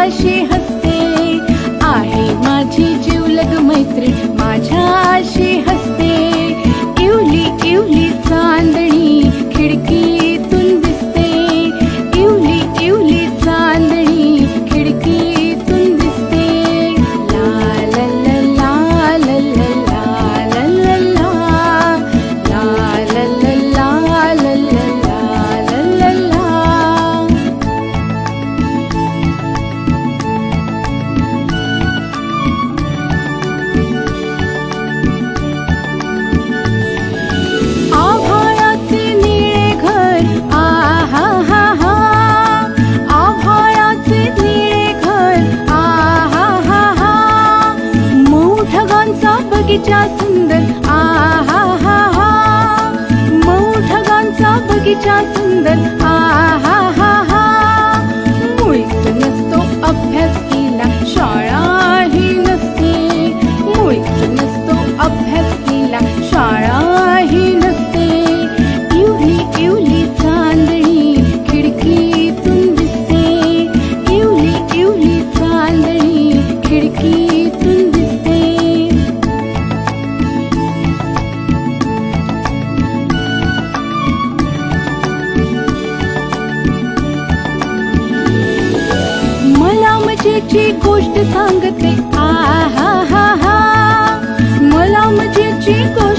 माझ्याशी हसते, आहे माझी जिवलग मैत्रीण माझ्याशी हसते. इवली इवली चांदणी खिडकीतून दिसते, इवली इवली चांदणी खिडकीतून दिसते. ला ला ला ला ला ला ला ला ला ला ला ला ला ला ला ला ला. आभाळाचे निळे घर आहा हा हा, आभाळाचे निळे घर आहा हा हा. मौढगांचा बगीचा सुंदर आहा हा हा, मौढगांचा बगीचा सुंदर आहा हा हा. मुळीच नसतो अभ्यास केला शाळाही नसते, मुळीच नसतो अभ्यास केला शाळाही नसते. इवली इवली चांदणी खिडकीतून दिसते, इवली इवली चांदणी खिडकीतून दिसते. मला मजेची गोष्ट सांगते आहा हा हा, मला मजेची गोष्ट